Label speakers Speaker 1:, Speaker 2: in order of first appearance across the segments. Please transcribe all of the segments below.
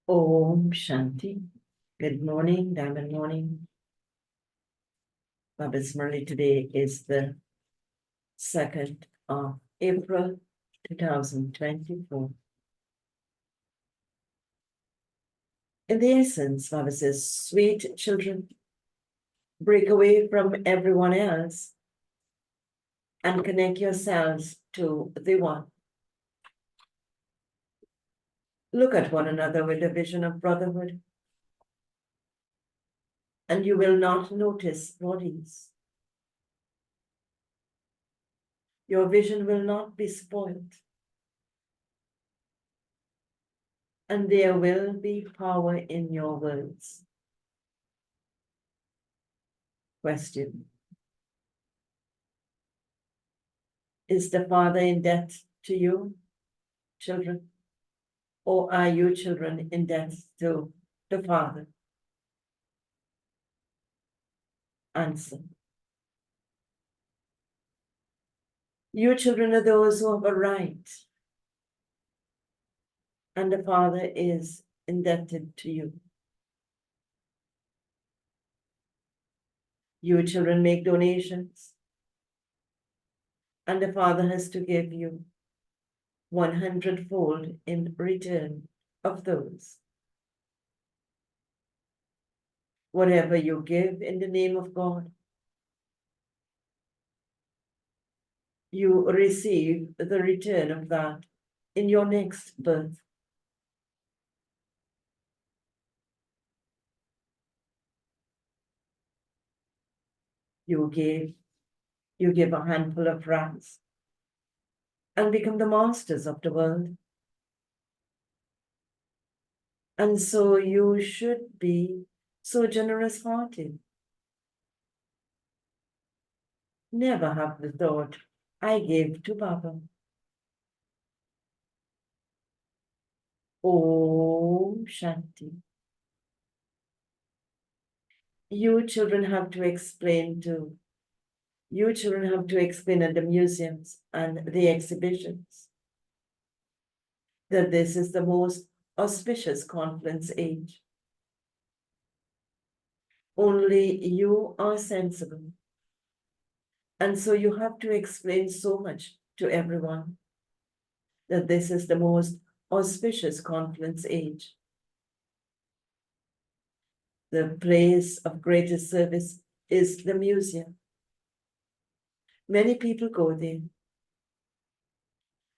Speaker 1: Om Shanti. Good morning, Diamond Morning. Baba's Murli. Today is the 2nd of April, 2024. In the essence, Baba says, sweet children, break away from everyone else and connect yourselves to the One. Look at one another with a vision of brotherhood, and you will not notice bodies. Your vision will not be spoiled, and there will be power in your words. Question. Is the Father in debt to you, children? Or are you children in debt to the Father? Answer. You children are those who have a right, and the Father is indebted to you. You children make donations, and the Father has to give you 100-fold in return of those. Whatever you give in the name of God, you receive the return of that in your next birth. You give a handful of rats and become the masters of the world. And so you should be so generous-hearted. Never have the thought, I gave to Baba. Om Shanti. You children have to explain at the museums and the exhibitions that this is the most auspicious confluence age. Only you are sensible. And so you have to explain so much to everyone that this is the most auspicious confluence age. The place of greatest service is the museum. Many people go there,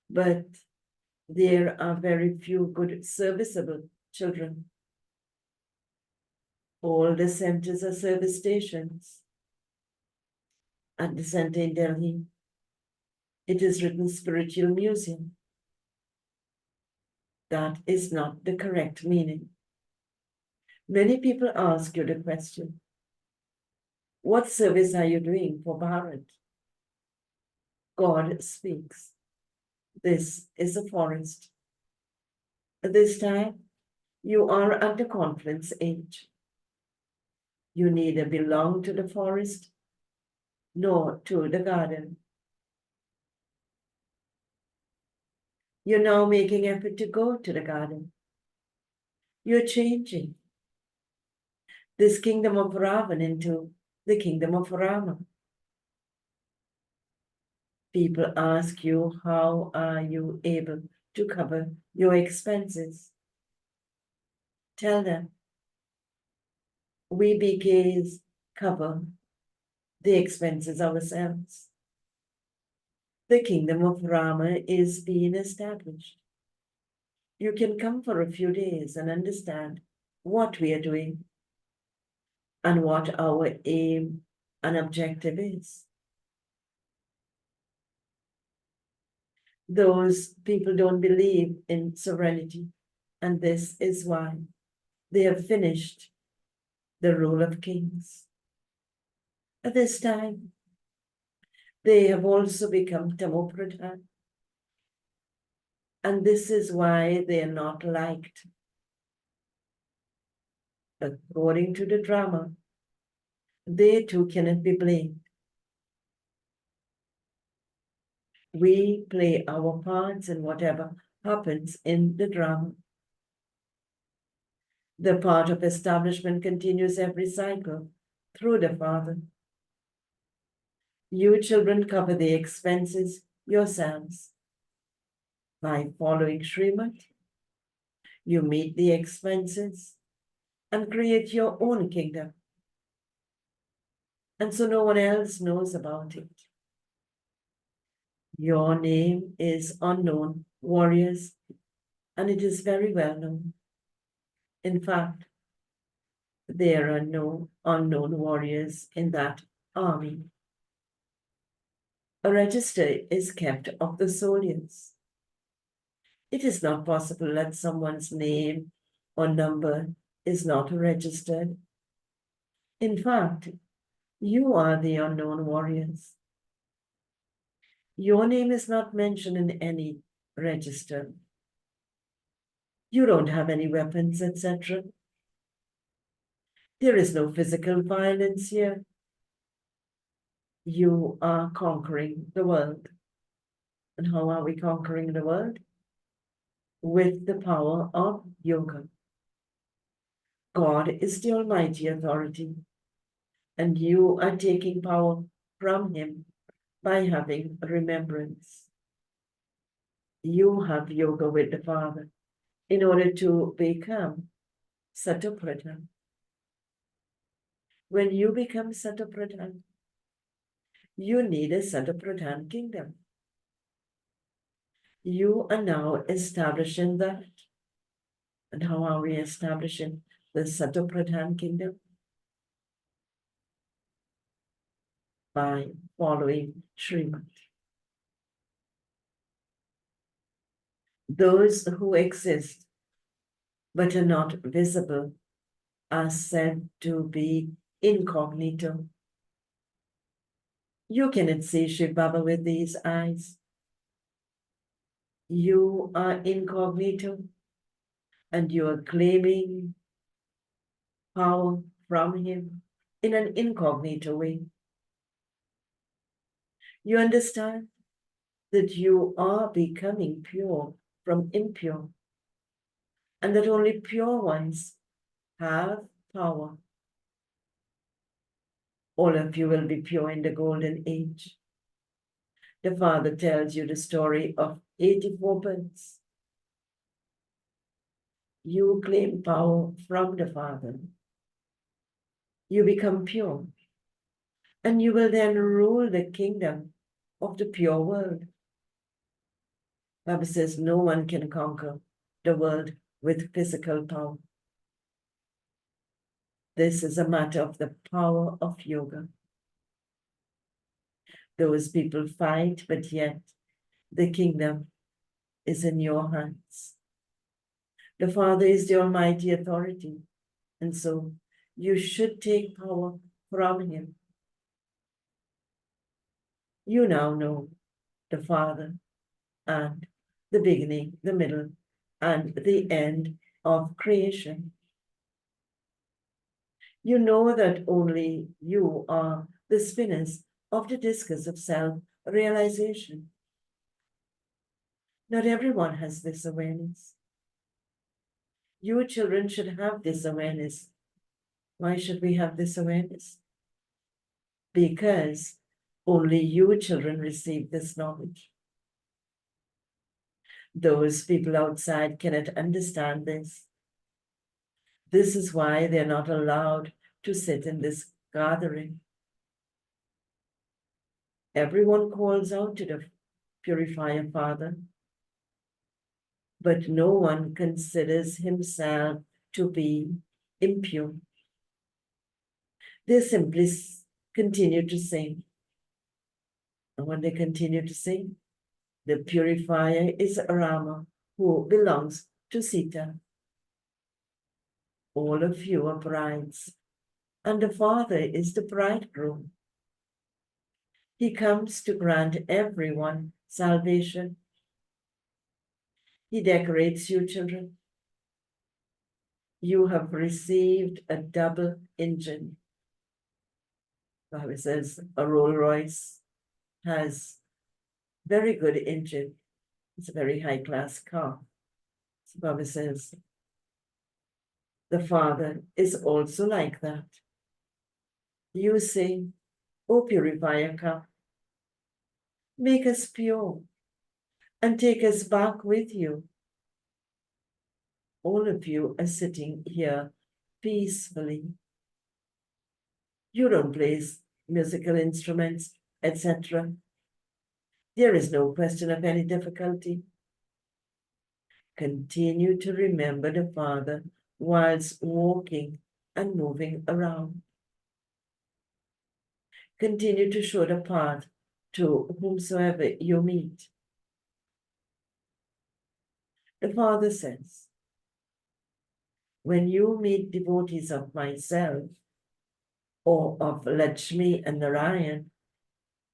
Speaker 1: but there are very few good serviceable children. All the centers are service stations. At the center in Delhi, it is written Spiritual Museum. That is not the correct meaning. Many people ask you the question, what service are you doing for Bharat? God speaks. This is a forest. At this time, you are at the confluence age. You neither belong to the forest nor to the garden. You're now making effort to go to the garden. You're changing this kingdom of Ravan into the kingdom of Rama. People ask you, how are you able to cover your expenses? Tell them, we BKs cover the expenses ourselves. The kingdom of Rama is being established. You can come for a few days and understand what we are doing and what our aim and objective is. Those people don't believe in sovereignty, and this is why they have finished the rule of kings. At this time, they have also become Tamopradhan, and this is why they are not liked. According to the drama, they too cannot be blamed. We play our parts in whatever happens in the drama. The part of establishment continues every cycle through the Father. You children cover the expenses yourselves. By following Srimad, you meet the expenses and create your own kingdom. And so no one else knows about it. Your name is unknown warriors, and it is very well known. In fact, there are no unknown warriors in that army. A register is kept of the soldiers. It is not possible that someone's name or number is not registered. In fact, you are the unknown warriors. Your name is not mentioned in any register. You don't have any weapons, etc. There is no physical violence here. You are conquering the world. And how are we conquering the world? With the power of yoga. God is the almighty authority, and you are taking power from him by having remembrance. You have yoga with the Father in order to become Satapradhan. When you become Satapradhan, you need a Satapradhan kingdom. You are now establishing that. And how are we establishing the Satapradhan kingdom? By following Srimad. Those who exist but are not visible are said to be incognito. You cannot see Shiv Baba with these eyes. You are incognito, and you are claiming power from him in an incognito way. You understand that you are becoming pure from impure, and that only pure ones have power. All of you will be pure in the golden age. The Father tells you the story of 84 births. You claim power from the Father. You become pure, and you will then rule the kingdom of the pure world. Baba says no one can conquer the world with physical power. This is a matter of the power of yoga. Those people fight, but yet the kingdom is in your hands. The Father is the almighty authority, and so you should take power from him. You now know the Father and the beginning, the middle, and the end of creation. You know that only you are the spinners of the discus of self-realization. Not everyone has this awareness. You children should have this awareness. Why should we have this awareness? Because only you children receive this knowledge. Those people outside cannot understand this. This is why they're not allowed to sit in this gathering. Everyone calls out to the Purifier Father, but no one considers himself to be impure. They simply continue to sing. And when they continue to sing, the purifier is Rama, who belongs to Sita. All of you are brides, and the Father is the bridegroom. He comes to grant everyone salvation. He decorates you, children. You have received a double engine. Bible says a Rolls Royce has very good engine. It's a very high-class car. So Bible says The Father is also like that. You say, O purifier, come, make us pure, and take us back with you. All of you are sitting here peacefully. You don't play musical instruments, etc. There is no question of any difficulty. Continue to remember the Father whilst walking and moving around. Continue to show the path to whomsoever you meet. The Father says, when you meet devotees of myself, or of Lakshmi and Narayan,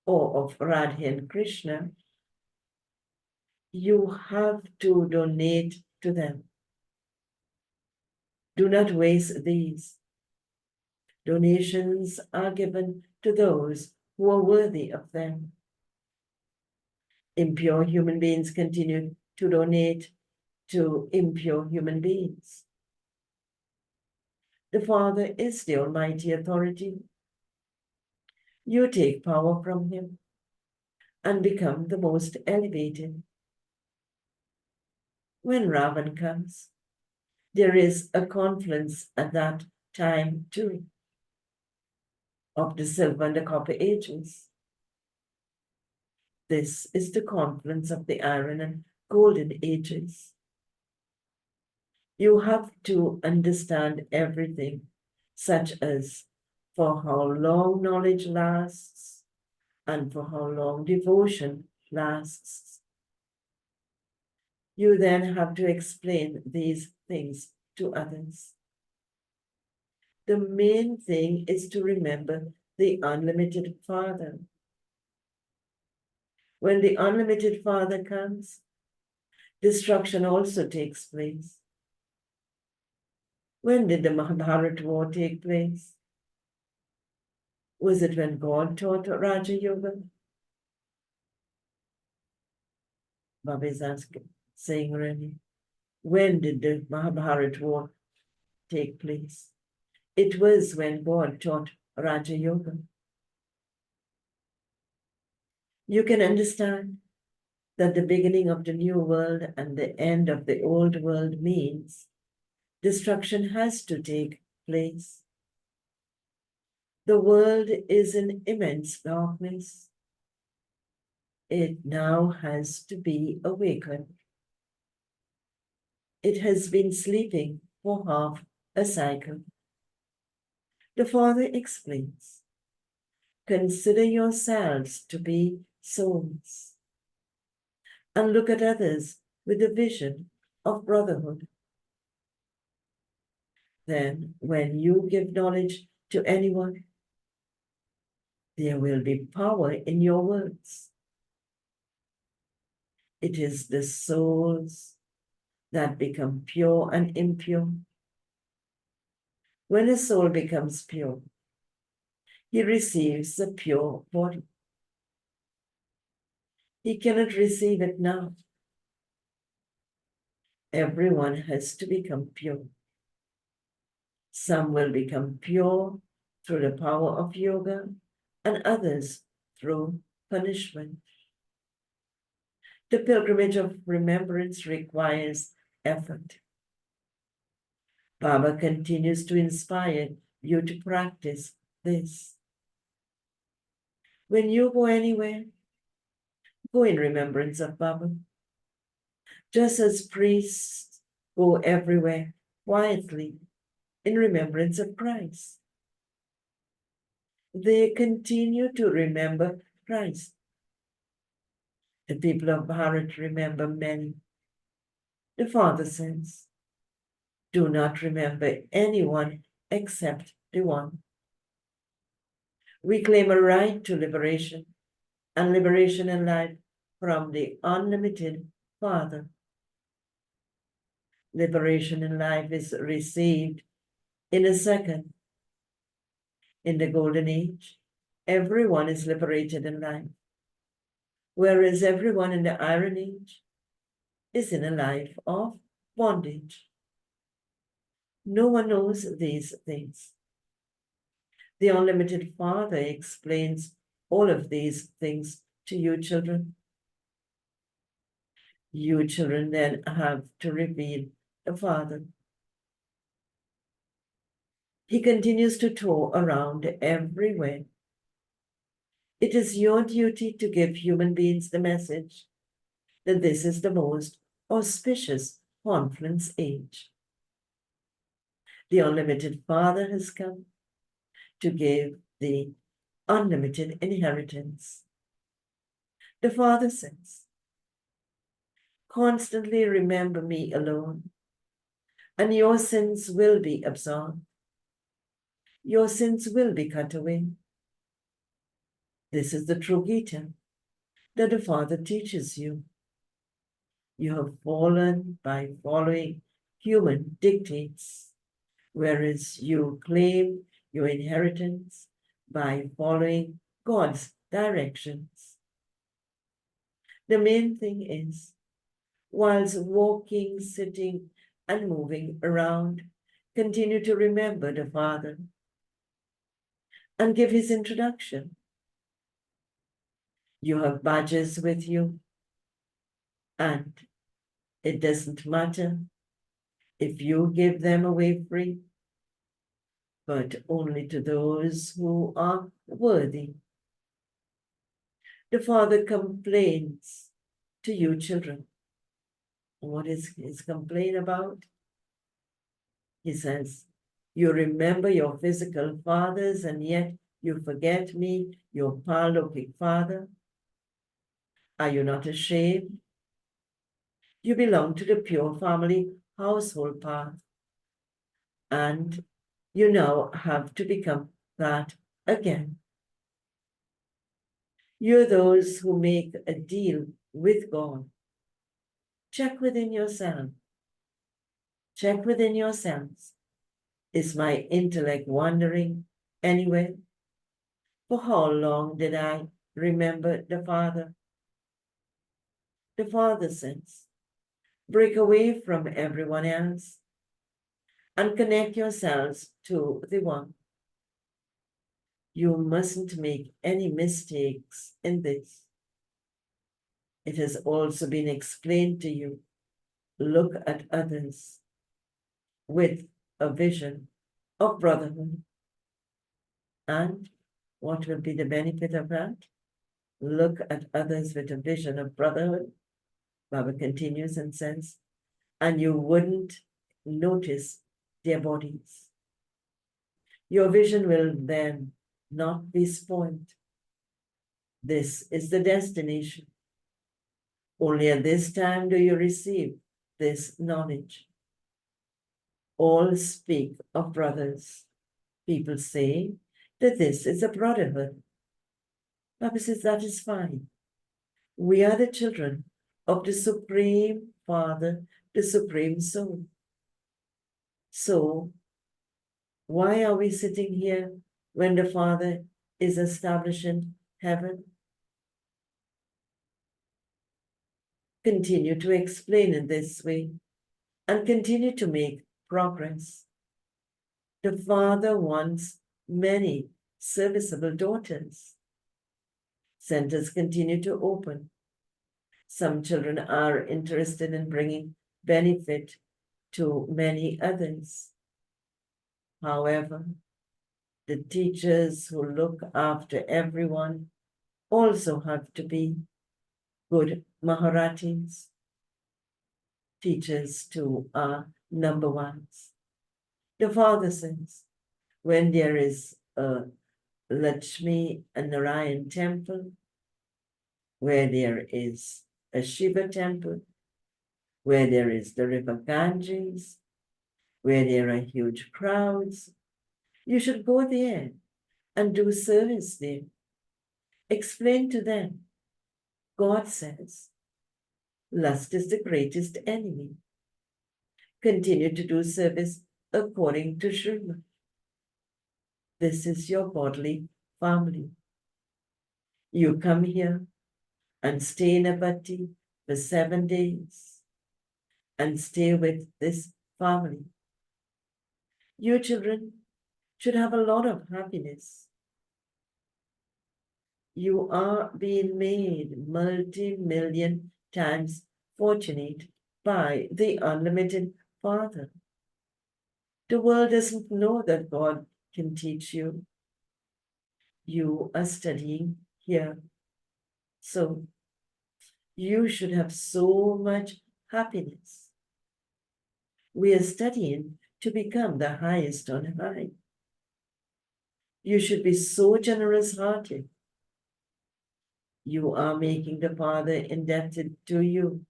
Speaker 1: or of Radha and Krishna, you have to donate to them. Do not waste these. Donations are given to those who are worthy of them. Impure human beings continue to donate to impure human beings. The Father is the Almighty Authority. You take power from Him and become the most elevated. When Ravan comes, there is a confluence at that time too, of the silver and the copper ages. This is the confluence of the iron and golden ages. You have to understand everything, such as for how long knowledge lasts and for how long devotion lasts. You then have to explain these things to others. The main thing is to remember the unlimited Father. When the unlimited Father comes, destruction also takes place. When did the Mahabharata war take place? Was it when God taught Raja Yoga? Baba is asking, saying really, when did the Mahabharata war take place? It was when God taught Raja Yoga. You can understand that the beginning of the new world and the end of the old world means destruction has to take place. The world is in immense darkness. It now has to be awakened. It has been sleeping for half a cycle. The Father explains, consider yourselves to be souls and look at others with the vision of brotherhood. Then, when you give knowledge to anyone, there will be power in your words. It is the souls that become pure and impure. When a soul becomes pure, he receives a pure body. He cannot receive it now. Everyone has to become pure. Some will become pure through the power of yoga, and others through punishment. The pilgrimage of remembrance requires effort. Baba continues to inspire you to practice this. When you go anywhere, go in remembrance of Baba. Just as priests go everywhere quietly in remembrance of Christ. They continue to remember Christ. The people of Bharat remember many. The Father says, do not remember anyone except the one. We claim a right to liberation and liberation in life from the unlimited Father. Liberation in life is received in a second. In the Golden Age, everyone is liberated in life, whereas everyone in the Iron Age is in a life of bondage. No one knows these things. The unlimited Father explains all of these things to you children. You children then have to reveal the Father. He continues to tour around everywhere. It is your duty to give human beings the message that this is the most auspicious conference age. The unlimited Father has come to give the unlimited inheritance. The Father says, constantly remember me alone, and your sins will be absolved. Your sins will be cut away. This is the true Gita that the Father teaches you. You have fallen by following human dictates, whereas you claim your inheritance by following God's directions. The main thing is, whilst walking, sitting, and moving around, continue to remember the Father and give his introduction. You have badges with you, and it doesn't matter if you give them away free, but only to those who are worthy. The Father complains to you children. What is his complaint about? He says, you remember your physical fathers and yet you forget me, your paralokic Father. Are you not ashamed? You belong to the pure family household path, and you now have to become that again. You're those who make a deal with God. Check within yourself. Check within yourselves. Is my intellect wandering anywhere? For how long did I remember the Father? The Father says, break away from everyone else and connect yourselves to the One. You mustn't make any mistakes in this. It has also been explained to you. Look at others with a vision of brotherhood. And what will be the benefit of that? Look at others with a vision of brotherhood. Baba continues and says, and you wouldn't notice their bodies. Your vision will then not be spoiled. This is the destination. Only at this time do you receive this knowledge. All speak of brothers. People say that this is a brotherhood. Baba says that is fine. We are the children of the Supreme Father, the Supreme Soul. So, why are we sitting here when the Father is establishing heaven? Continue to explain in this way and continue to make progress. The Father wants many serviceable daughters. Centers continue to open. Some children are interested in bringing benefit to many others. However, the teachers who look after everyone also have to be good Maharatis, teachers to our number ones. The Father says, when there is a Lakshmi and Narayan temple, where there is a Shiva temple, where there is the river Ganges, where there are huge crowds, you should go there and do service there. Explain to them. God says, lust is the greatest enemy. Continue to do service according to Srimad. This is your godly family. You come here and stay in a bhatti for 7 days and stay with this family. You children should have a lot of happiness. You are being made multi-million times fortunate by the unlimited Father. The world doesn't know that God can teach you. You are studying here. So you should have so much happiness. We are studying to become the highest on high. You should be so generous-hearted. You are making the Father indebted to you.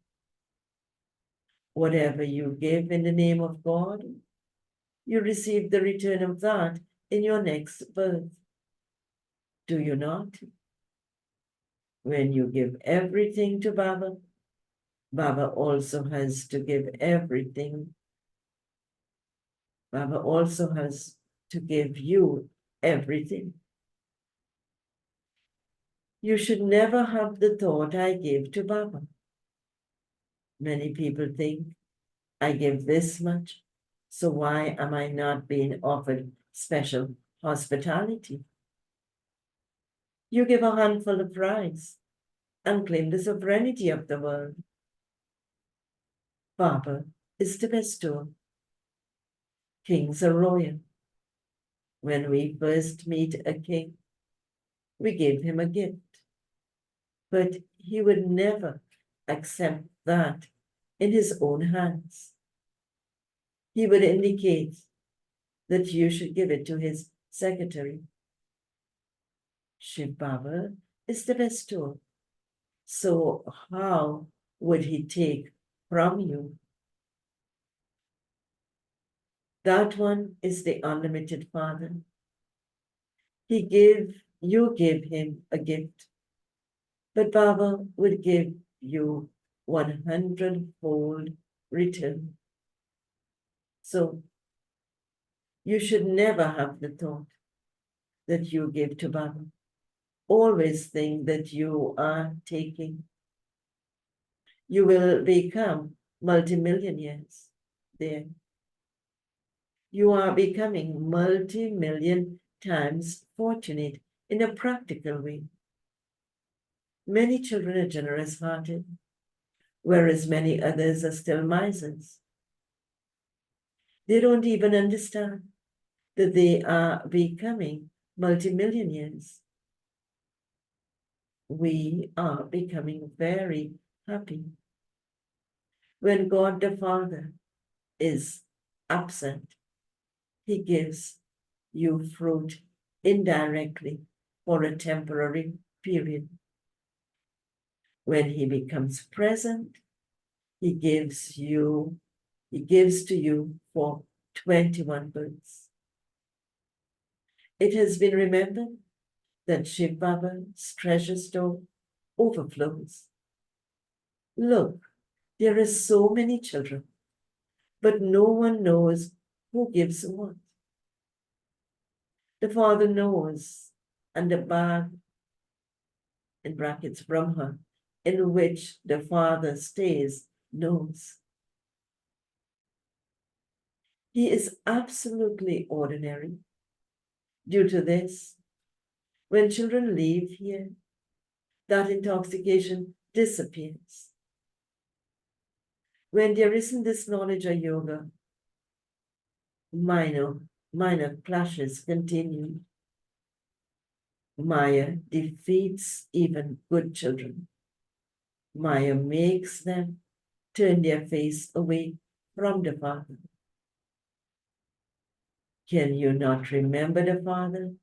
Speaker 1: Whatever you give in the name of God, you receive the return of that in your next birth. Do you not? When you give everything to Baba, Baba also has to give everything. Baba also has to give you everything. You should never have the thought, I give to Baba. Many people think, I give this much, so why am I not being offered special hospitality? You give a handful of rice and claim the sovereignty of the world. Baba is the bestower. Kings are royal. When we first meet a king, we give him a gift. But he would never accept that in his own hands. He would indicate that you should give it to his secretary. Shiv Baba is the bestower. So how would he take from you? That one is the unlimited Father. You give him a gift, but Baba would give you 100-fold return. So you should never have the thought that you give to Baba. Always think that you are taking. You will become multimillionaires there. You are becoming multi-million times fortunate in a practical way. Many children are generous-hearted, whereas many others are still misers. They don't even understand that they are becoming multimillionaires. We are becoming very happy. When God the Father is absent, he gives you fruit indirectly for a temporary period. When he becomes present, he gives to you for 21 births. It has been remembered that Shiv Baba's treasure store overflows. Look, there are so many children, but no one knows who gives what. The Father knows, and the bag, in brackets Brahma, in which the Father stays, knows. He is absolutely ordinary. Due to this, when children leave here, that intoxication disappears. When there isn't this knowledge of yoga, minor clashes continue. Maya defeats even good children. Maya makes them turn their face away from the Father. Can you not remember the Father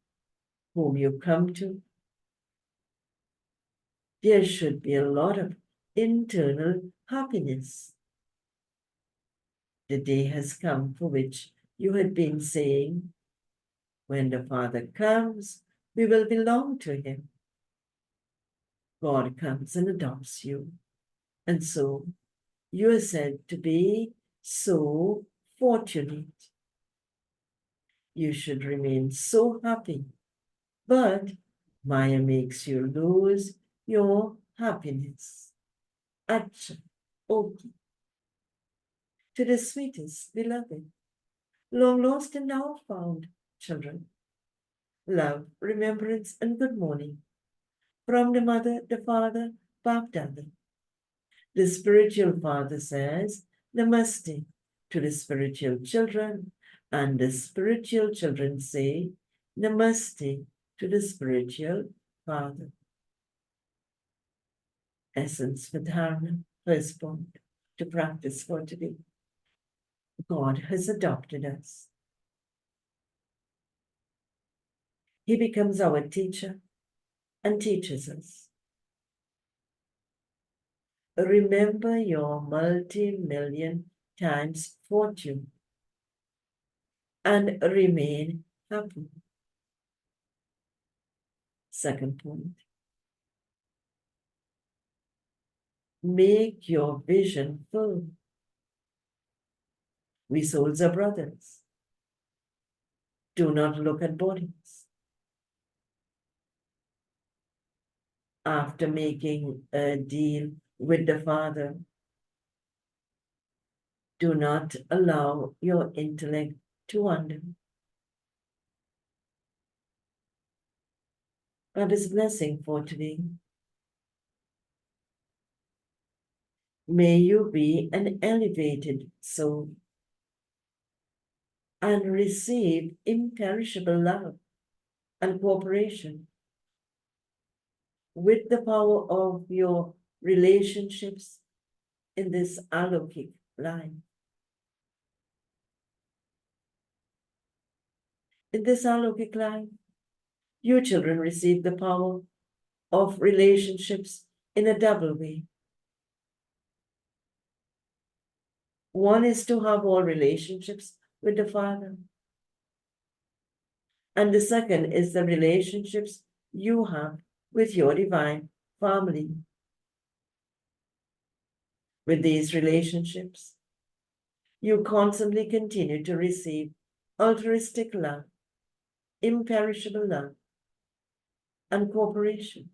Speaker 1: whom you come to? There should be a lot of internal happiness. The day has come for which you had been saying, when the Father comes, we will belong to him. God comes and adopts you. And so you are said to be so fortunate. You should remain so happy. But Maya makes you lose your happiness. Acha, okay. To the sweetest beloved, long lost and now found, children. Love, remembrance, and good morning from the mother, the father, Bapdada. The spiritual father says, Namaste to the spiritual children, and the spiritual children say, Namaste to the spiritual father. Essence for Dharana, first point to practice for today. God has adopted us. He becomes our teacher and teaches us. Remember your multi-million times fortune and remain happy. Second point. Make your vision full. We souls are brothers. Do not look at bodies. After making a deal with the Father, do not allow your intellect to wander. Baba's blessing for today. May you be an elevated soul and receive imperishable love and cooperation with the power of your relationships in this alokik life. In this alokik life, you children receive the power of relationships in a double way. One is to have all relationships with the Father. And the second is the relationships you have with your divine family. With these relationships, you constantly continue to receive altruistic love, imperishable love, and cooperation.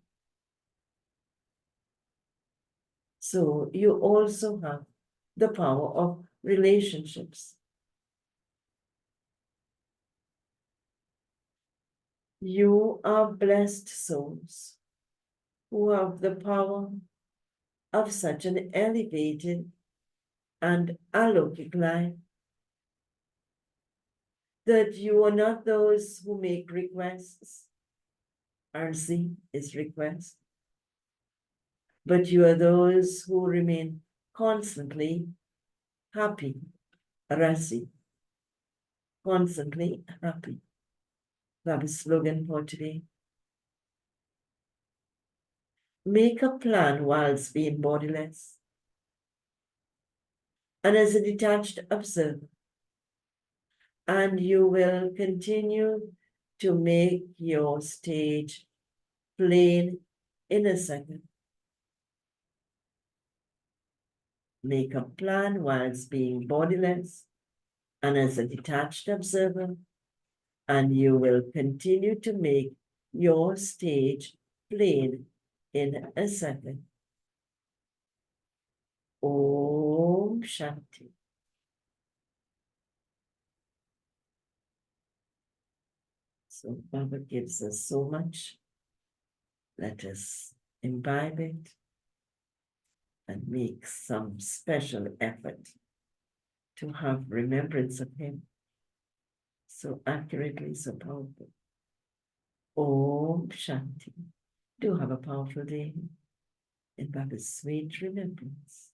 Speaker 1: So you also have the power of relationships. You are blessed souls who have the power of such an elevated and alokik life that you are not those who make requests. Arsi is request. But you are those who remain constantly happy. Rasi. Constantly happy. Baba's slogan for today. Make a plan whilst being bodiless. And as a detached observer. And you will continue to make your stage plain in a second. Make a plan whilst being bodiless and as a detached observer, and you will continue to make your stage plain in a second. Om Shanti. So Baba gives us so much. Let us imbibe it and make some special effort to have remembrance of him so accurately, so powerful. Om Shanti. Do have a powerful day in Baba's sweet remembrance.